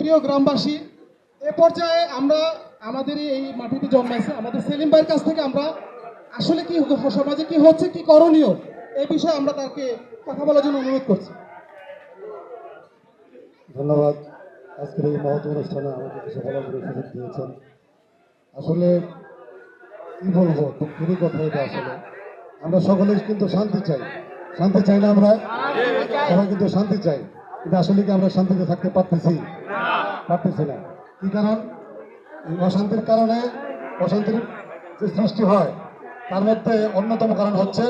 প্রিয় গ্রামবাসী, এ পর্যায়ে আমরা আমাদের এই মাটিতে জন্মাইছে আমাদের সেলিম ভাইয়ের কাছ থেকে আমরা আসলে কি সমাজে কি হচ্ছে, কি করণীয়, এই বিষয়ে আমরা তাকে কথা বলার জন্য অনুরোধ করছি। ধন্যবাদ। আজকের এই মহৎ অনুষ্ঠানে আমাকে কিছু বলার জন্য সুযোগ দিয়েছেন। আসলে কি বলবো, দুঃখেরই কথা এটা। আসলে আমরা সকলেই কিন্তু শান্তি চাই। শান্তি চাই না আমরা? সবাই কিন্তু শান্তি চাই, কিন্তু আসলে কি আমরা শান্তিতে থাকতে পারতেছি? পারতেছি না। কি কারণ? এই অশান্তির কারণে, অশান্তির যে সৃষ্টি হয় তার মধ্যে অন্যতম কারণ হচ্ছে,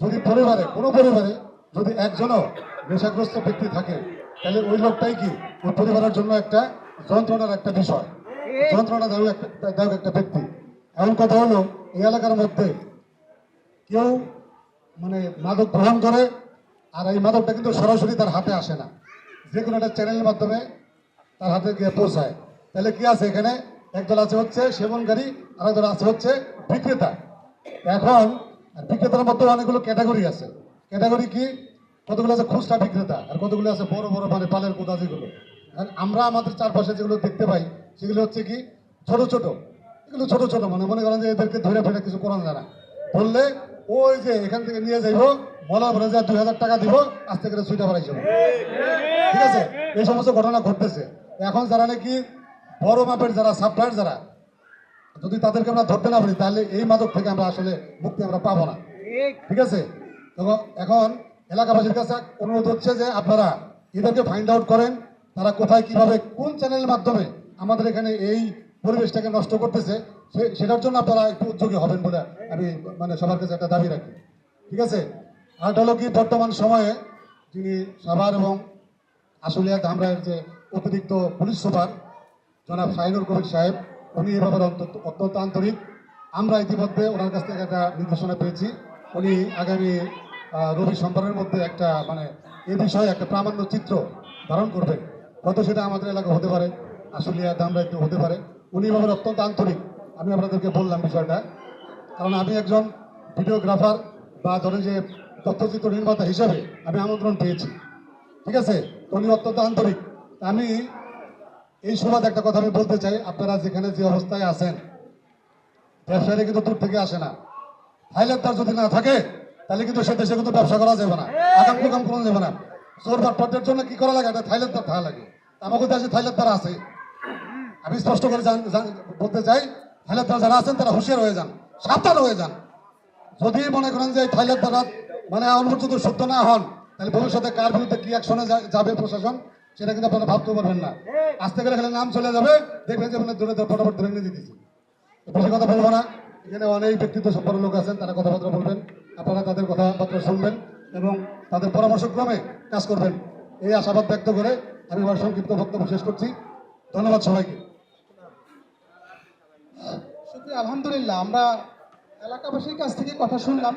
যদি পরিবারে, কোনো পরিবারে যদি একজনও নেশাগ্রস্ত ব্যক্তি থাকে, তাহলে ওই লোকটাই কি ওই পরিবারের জন্য একটা যন্ত্রণার একটা বিষয়, যন্ত্রণাদায়ক একটা ব্যক্তি। এমন কথা হলো, এই এলাকার মধ্যে কেউ মানে মাদক গ্রহণ করে, আর এই মাদকটা কিন্তু সরাসরি তার হাতে আসে না, যে কোনো একটা চ্যানেলের মাধ্যমে তার হাতে গিয়ে পৌঁছায়। তাহলে কি আছে এখানে? একদল আছে হচ্ছে সেবনকারী, আর একদল আছে হচ্ছে বিক্রেতা। এখন বিক্রেতার মধ্যে অনেকগুলো ক্যাটাগরি আছে। ক্যাটাগরি কি? কতগুলো আছে খুচরা বিক্রেতা, আর কতগুলো আছে বড় বড় মানে পালের কোদা যেগুলো। আর আমরা আমাদের চারপাশে যেগুলো দেখতে পাই সেগুলো হচ্ছে কি ছোট ছোট, এগুলো ছোট ছোট, মানে মনে করেন যে এদেরকে ধরে ফেলে কিছু করানো যায় না। বললে ওই যে এখান থেকে নিয়ে যাইব, মলা ভরে যা 2000 টাকা দিব, আস্তে করে সুইটা বাড়াই যাবো। ঠিক আছে, এই সমস্ত ঘটনা ঘটতেছে। এখন যারা নাকি বড় মাপের যারা সাপ্লায়ার, যারা যদি তাদেরকে আমরা ধরতে না পারি, তাহলে এই মাদক থেকে আমরা আসলে মুক্তি আমরা পাবো না। ঠিক আছে, তো এখন এলাকাবাসীর কাছে অনুরোধ হচ্ছে যে আপনারা এদেরকে ফাইন্ড আউট করেন, তারা কোথায় কিভাবে কোন চ্যানেলের মাধ্যমে আমাদের এখানে এই পরিবেশটাকে নষ্ট করতেছে, সেটার জন্য আপনারা একটু উদ্যোগী হবেন বলে আমি মানে সবার কাছে একটা দাবি রাখি। ঠিক আছে, আর হলো কি, বর্তমান সময়ে যিনি সাভার এবং আশুলিয়া ধামরাইয়ের যে অতিরিক্ত পুলিশ সুপার জনাব শাহিনুর কবির সাহেব, উনি এ ব্যাপারে অত্যন্ত আন্তরিক। আমরা ইতিমধ্যে ওনার কাছ থেকে একটা নির্দেশনা পেয়েছি, উনি আগামী রবি সোমবারের মধ্যে একটা মানে এ বিষয়ে একটা প্রামাণ্য চিত্র ধারণ করবেন। হয়তো সেটা আমাদের এলাকা হতে পারে, আশুলিয়া ধামরাইতে হতে পারে। উনি এ ব্যাপারে অত্যন্ত আন্তরিক। আমি আপনাদেরকে বললাম বিষয়টা, কারণ আমি একজন ভিডিওগ্রাফার বা ধরেন যে তথ্যচিত্র নির্মাতা হিসাবে আমি আমন্ত্রণ পেয়েছি। ঠিক আছে, উনি অত্যন্ত আন্তরিক। আমি এই সুবাদে একটা কথা আমি বলতে চাই, আপনারা যেখানে যে অবস্থায় আছেন, ব্যবসায়ীরা কিন্তু দূর থেকে আসে না। থাইল্যান্ড তার যদি না থাকে, তাহলে কিন্তু সে দেশে কিন্তু ব্যবসা করা যাবে না, আগাম প্রোগ্রাম করা যাবে না। চোর বাটপাটদের জন্য কি করা লাগে? একটা থাইল্যান্ড তার থাকা লাগে। আমাদের দেশে থাইল্যান্ড তারা আছে। আমি স্পষ্ট করে বলতে চাই, থাইল্যান্ড তারা যারা আছেন তারা হুঁশিয়ার হয়ে যান, সাবধান হয়ে যান। যদি মনে করেন যে থাইল্যান্ড তারা মানে অনুমোদিত শুদ্ধ না হন, তাহলে ভবিষ্যতে কার বিরুদ্ধে কি অ্যাকশনে যাবে প্রশাসন, সেটা কিন্তু আপনারা ভাবতে পারবেন না। আসতে গেলে খালি নাম চলে যাবে, দেখবেন যে মানে দূরে ফটাফট ধরে নিয়ে দিতেছি। বেশি কথা বলবো না, এখানে অনেক ব্যক্তিত্ব সম্পন্ন লোক আছেন, তারা কথাবার্তা বলবেন, আপনারা তাদের কথাবার্তা শুনবেন এবং তাদের পরামর্শক্রমে কাজ করবেন, এই আশাবাদ ব্যক্ত করে আমি আমার সংক্ষিপ্ত বক্তব্য শেষ করছি। ধন্যবাদ সবাইকে। শুক্রিয়া, আলহামদুলিল্লাহ। আমরা এলাকাবাসীর কাছ থেকে কথা শুনলাম।